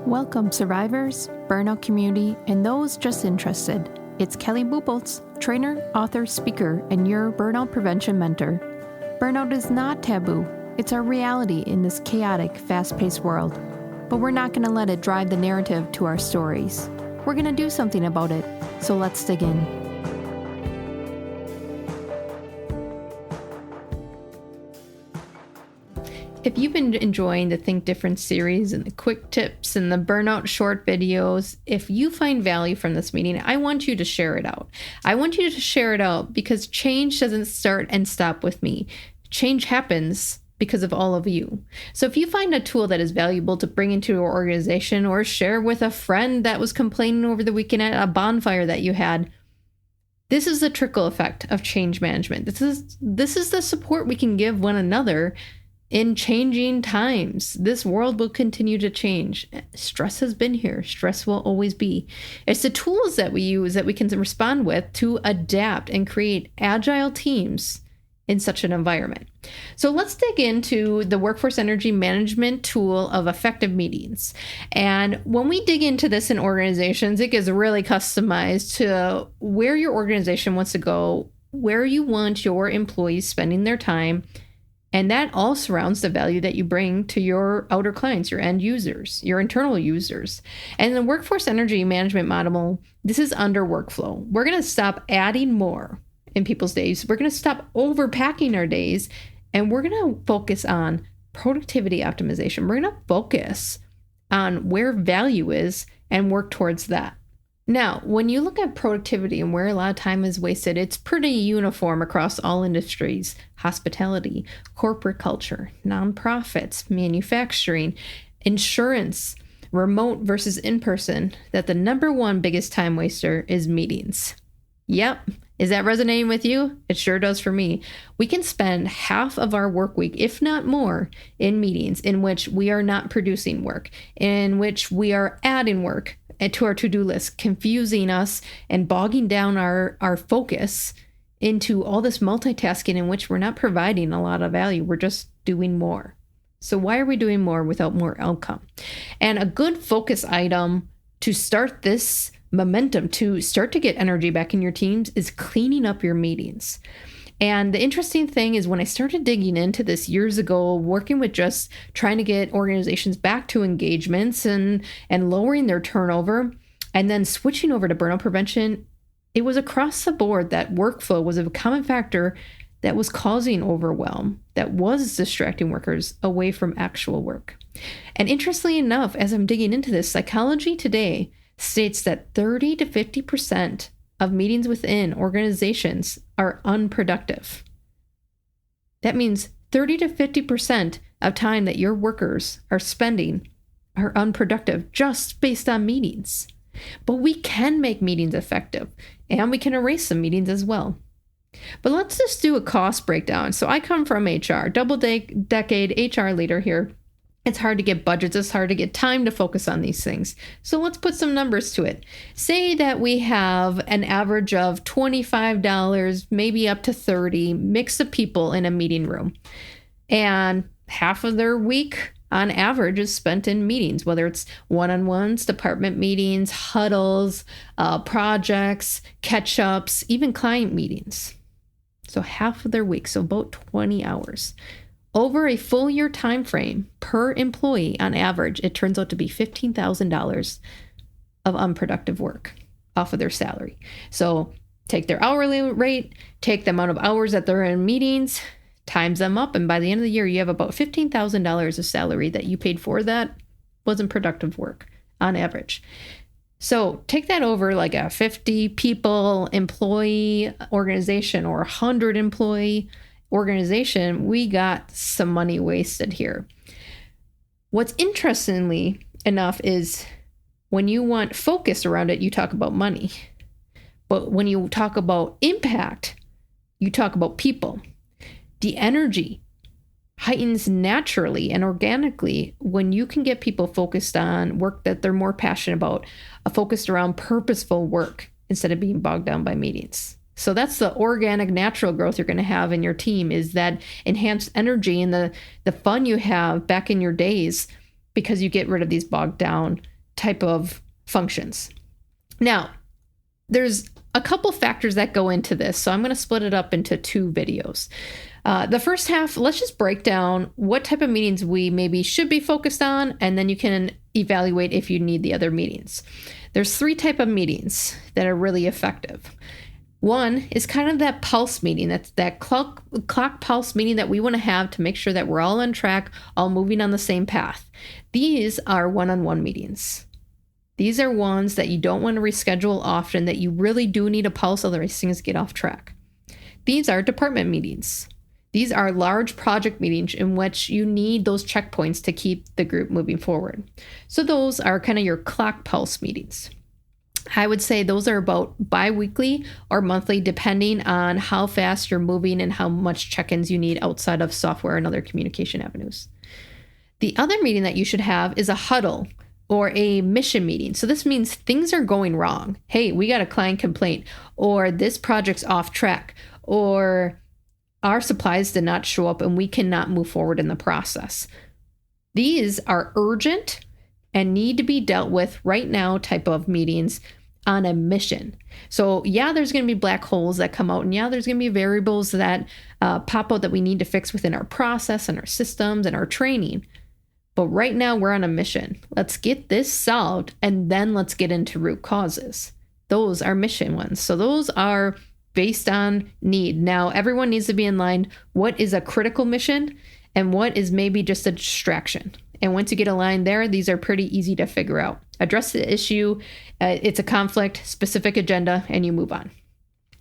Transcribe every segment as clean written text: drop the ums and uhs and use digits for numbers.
Welcome, survivors, burnout community, and those just interested. It's Kelly Buboltz, trainer, author, speaker, and your burnout prevention mentor. Burnout is not taboo. It's our reality in this chaotic, fast-paced world. But we're not going to let it drive the narrative to our stories. We're going to do something about it, so let's dig in. If you've been enjoying the Think Different series and the quick tips and the burnout short videos, if you find value from this meeting, I want you to share it out. I want you to share it out because change doesn't start and stop with me. Change happens because of all of you. So if you find a tool that is valuable to bring into your organization or share with a friend that was complaining over the weekend at a bonfire that you had, this is the trickle effect of change management. This is the support we can give one another in changing times. This world will continue to change. Stress has been here. Stress will always be. It's the tools that we use that we can respond with to adapt and create agile teams in such an environment. So let's dig into the workforce energy management tool of effective meetings. And when we dig into this in organizations, it gets really customized to where your organization wants to go, where you want your employees spending their time. And that all surrounds the value that you bring to your outer clients, your end users, your internal users. And the workforce energy management model, this is under workflow. We're going to stop adding more in people's days. We're going to stop overpacking our days, and we're going to focus on productivity optimization. We're going to focus on where value is and work towards that. Now, when you look at productivity and where a lot of time is wasted, it's pretty uniform across all industries: hospitality, corporate culture, nonprofits, manufacturing, insurance, remote versus in-person, that the number one biggest time waster is meetings. Yep. Is that resonating with you? It sure does for me. We can spend half of our work week, if not more, in meetings in which we are not producing work, in which we are adding work to our to-do list, confusing us and bogging down our focus into all this multitasking in which we're not providing a lot of value. We're just doing more. So why are we doing more without more outcome? And a good focus item to start this momentum, to start to get energy back in your teams, is cleaning up your meetings. And the interesting thing is, when I started digging into this years ago, working with just trying to get organizations back to engagements and lowering their turnover, and then switching over to burnout prevention, it was across the board that workflow was a common factor that was causing overwhelm, that was distracting workers away from actual work. And interestingly enough, as I'm digging into this, psychology today states that 30 to 50% of meetings within organizations are unproductive. That means 30 to 50% of time that your workers are spending are unproductive just based on meetings. But we can make meetings effective, and we can erase some meetings as well. But let's just do a cost breakdown. So I come from HR, double-decade HR leader here. It's hard to get budgets. It's hard to get time to focus on these things. So let's put some numbers to it. Say that we have an average of $25, maybe up to $30, mix of people in a meeting room. And half of their week on average is spent in meetings, whether it's one-on-ones, department meetings, huddles, projects, catch-ups, even client meetings. So half of their week, so about 20 hours. Over a full year time frame per employee on average, it turns out to be $15,000 of unproductive work off of their salary. So take their hourly rate, take the amount of hours that they're in meetings, times them up, and by the end of the year, you have about $15,000 of salary that you paid for that wasn't productive work on average. So take that over like a 50 people employee organization or 100 employee organization, we got some money wasted here. What's interestingly enough is when you want focus around it, you talk about money. But when you talk about impact, you talk about people. The energy heightens naturally and organically when you can get people focused on work that they're more passionate about, focused around purposeful work instead of being bogged down by meetings. So that's the organic, natural growth you're going to have in your team, is that enhanced energy and the fun you have back in your days because you get rid of these bogged down type of functions. Now, there's a couple factors that go into this, so I'm going to split it up into 2 videos. The first half, let's just break down what type of meetings we maybe should be focused on, and then you can evaluate if you need the other meetings. There's 3 type of meetings that are really effective. One is kind of that pulse meeting. That's that clock pulse meeting that we want to have to make sure that we're all on track, all moving on the same path. These are one-on-one meetings. These are ones that you don't want to reschedule often, that you really do need a pulse, otherwise things get off track. These are department meetings. These are large project meetings in which you need those checkpoints to keep the group moving forward. So those are kind of your clock pulse meetings. I would say those are about bi-weekly or monthly, depending on how fast you're moving and how much check-ins you need outside of software and other communication avenues. The other meeting that you should have is a huddle or a mission meeting. So this means things are going wrong. Hey, we got a client complaint, or this project's off track, or our supplies did not show up and we cannot move forward in the process. These are urgent and need to be dealt with right now type of meetings on a mission. So yeah, there's going to be black holes that come out, and yeah, there's going to be variables that pop out that we need to fix within our process and our systems and our training. But right now we're on a mission. Let's get this solved, and then let's get into root causes. Those are mission ones. So those are based on need. Now, everyone needs to be in line. What is a critical mission and what is maybe just a distraction? And once you get aligned there, these are pretty easy to figure out. Address the issue. It's a conflict, specific agenda, and you move on.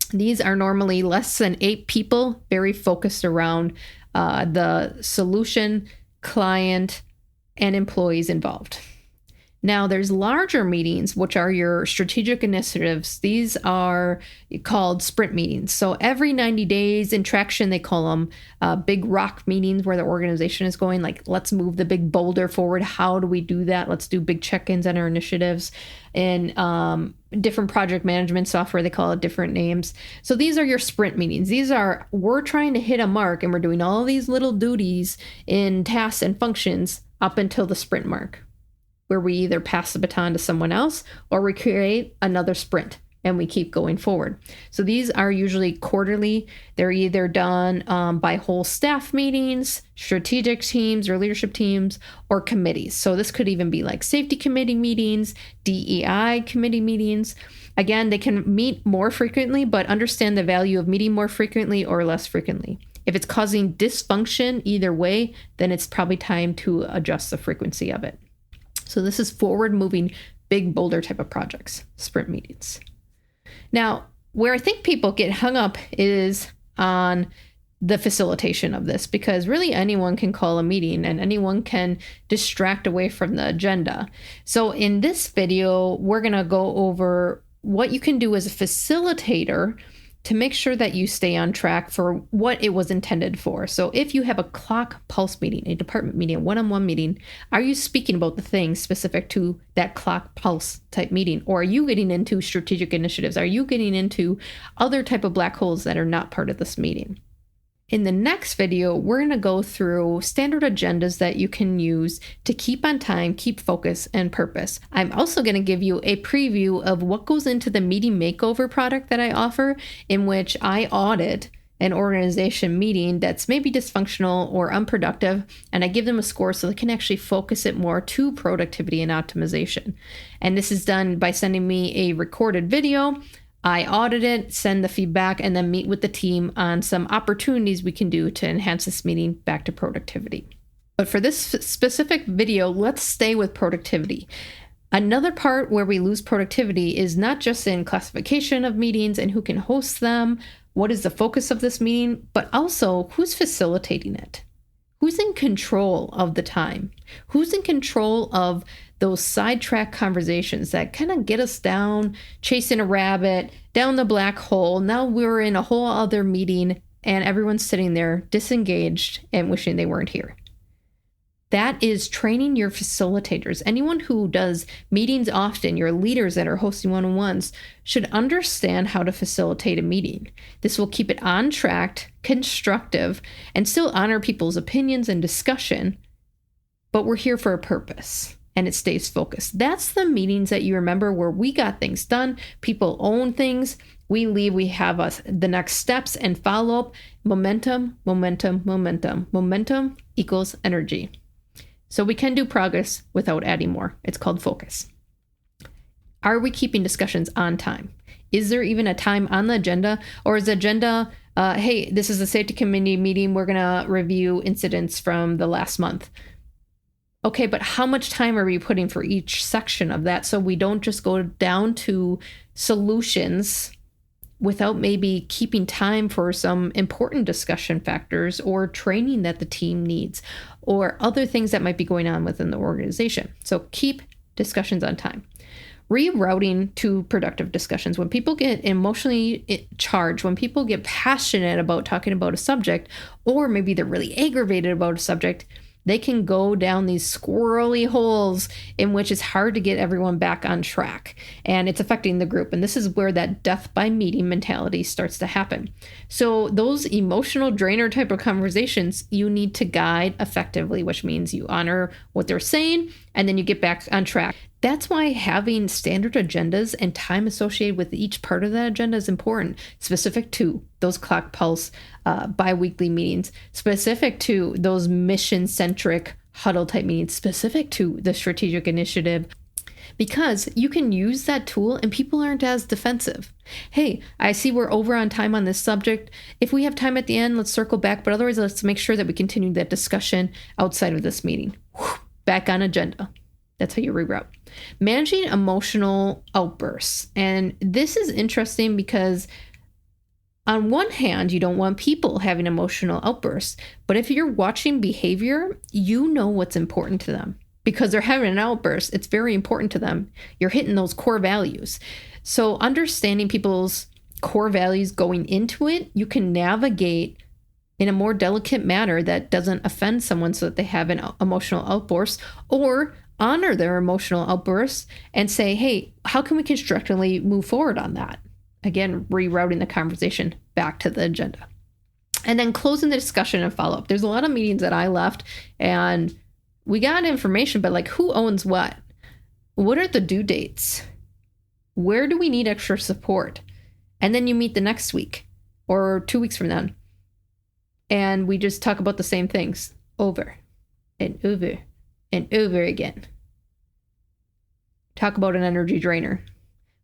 These are normally less than 8 people, very focused around the solution, client, and employees involved. Now, there's larger meetings, which are your strategic initiatives. These are called sprint meetings. So every 90 days in traction, they call them big rock meetings where the organization is going, like, let's move the big boulder forward. How do we do that? Let's do big check-ins on our initiatives. In different project management software, they call it different names. So these are your sprint meetings. These are, we're trying to hit a mark and we're doing all these little duties in tasks and functions up until the sprint mark, where we either pass the baton to someone else or we create another sprint and we keep going forward. So these are usually quarterly. They're either done by whole staff meetings, strategic teams or leadership teams, or committees. So this could even be like safety committee meetings, DEI committee meetings. Again, they can meet more frequently, but understand the value of meeting more frequently or less frequently. If it's causing dysfunction either way, then it's probably time to adjust the frequency of it. So this is forward-moving, big boulder type of projects, sprint meetings. Now, where I think people get hung up is on the facilitation of this, because really anyone can call a meeting and anyone can distract away from the agenda. So in this video, we're going to go over what you can do as a facilitator to make sure that you stay on track for what it was intended for. So if you have a clock pulse meeting, a department meeting, a one-on-one meeting, are you speaking about the things specific to that clock pulse type meeting? Or are you getting into strategic initiatives? Are you getting into other type of black holes that are not part of this meeting? In the next video, we're going to go through standard agendas that you can use to keep on time, keep focus, and purpose. I'm also going to give you a preview of what goes into the meeting makeover product that I offer, in which I audit an organization meeting that's maybe dysfunctional or unproductive, and I give them a score so they can actually focus it more to productivity and optimization. And this is done by sending me a recorded video. I audit it, send the feedback, and then meet with the team on some opportunities we can do to enhance this meeting back to productivity. But for this specific video, let's stay with productivity. Another part where we lose productivity is not just in classification of meetings and who can host them, what is the focus of this meeting, but also who's facilitating it. Who's in control of the time? Who's in control of those sidetrack conversations that kind of get us down, chasing a rabbit, down the black hole? Now we're in a whole other meeting and everyone's sitting there disengaged and wishing they weren't here. That is training your facilitators. Anyone who does meetings often, your leaders that are hosting one-on-ones, should understand how to facilitate a meeting. This will keep it on track, constructive, and still honor people's opinions and discussion, but we're here for a purpose. and it stays focused. That's the meetings that you remember where we got things done. People own things. We leave, we have the next steps and follow up. Momentum, momentum, momentum. Momentum equals energy. So we can do progress without adding more. It's called focus. Are we keeping discussions on time? Is there even a time on the agenda? Or is the agenda, hey, this is a safety committee meeting. We're going to review incidents from the last month. Okay, but how much time are we putting for each section of that so we don't just go down to solutions without maybe keeping time for some important discussion factors or training that the team needs or other things that might be going on within the organization? So keep discussions on time. Rerouting to productive discussions. When people get emotionally charged, when people get passionate about talking about a subject, or maybe they're really aggravated about a subject, they can go down these squirrely holes in which it's hard to get everyone back on track, and it's affecting the group. And this is where that death by meeting mentality starts to happen. So those emotional drainer type of conversations, you need to guide effectively, which means you honor what they're saying, and then you get back on track. That's why having standard agendas and time associated with each part of that agenda is important, specific to those clock pulse bi-weekly meetings, specific to those mission-centric huddle type meetings, specific to the strategic initiative, because you can use that tool and people aren't as defensive. Hey, I see we're over on time on this subject. If we have time at the end, let's circle back. But otherwise, let's make sure that we continue that discussion outside of this meeting. Back on agenda. That's how you reroute. Managing emotional outbursts. And this is interesting because on one hand, you don't want people having emotional outbursts. But if you're watching behavior, you know what's important to them. Because they're having an outburst, it's very important to them. You're hitting those core values. So understanding people's core values going into it, you can navigate in a more delicate manner that doesn't offend someone so that they have an emotional outburst, or honor their emotional outbursts and say, hey, how can we constructively move forward on that? Again, rerouting the conversation back to the agenda. And then closing the discussion and follow up. There's a lot of meetings that I left and we got information, but like, who owns what? What are the due dates? Where do we need extra support? And then you meet the next week or 2 weeks from then. And we just talk about the same things over and over and over again. Talk about an energy drainer.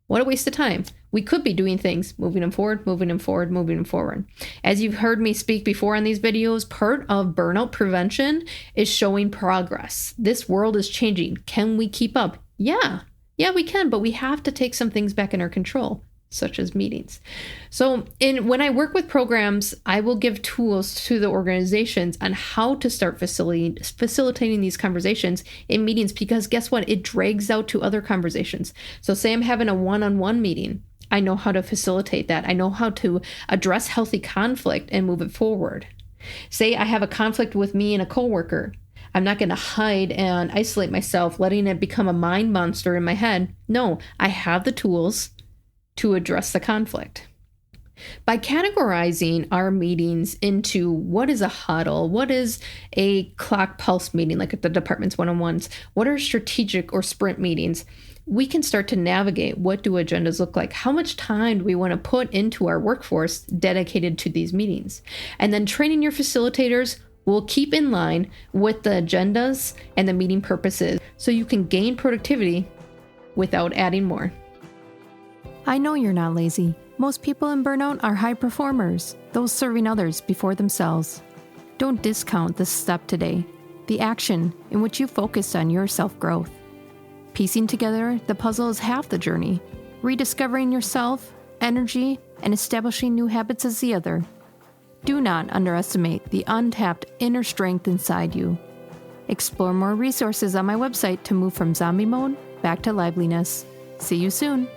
What a waste of time. We could be doing things, moving them forward, moving them forward, moving them forward. As you've heard me speak before on these videos, part of burnout prevention is showing progress. This world is changing. Can we keep up? Yeah, we can, but we have to take some things back in our control, such as meetings. So when I work with programs, I will give tools to the organizations on how to start facilitating these conversations in meetings, because guess what? It drags out to other conversations. So say I'm having a one-on-one meeting. I know how to facilitate that. I know how to address healthy conflict and move it forward. Say I have a conflict with me and a coworker. I'm not going to hide and isolate myself, letting it become a mind monster in my head. No, I have the tools to address the conflict. By categorizing our meetings into what is a huddle, what is a clock pulse meeting, like at the department's one-on-ones, what are strategic or sprint meetings, we can start to navigate what do agendas look like, how much time do we want to put into our workforce dedicated to these meetings. And then training your facilitators will keep in line with the agendas and the meeting purposes so you can gain productivity without adding more. I know you're not lazy. Most people in burnout are high performers, those serving others before themselves. Don't discount this step today, the action in which you focused on your self-growth. Piecing together the puzzle is half the journey. Rediscovering yourself, energy, and establishing new habits is the other. Do not underestimate the untapped inner strength inside you. Explore more resources on my website to move from zombie mode back to liveliness. See you soon.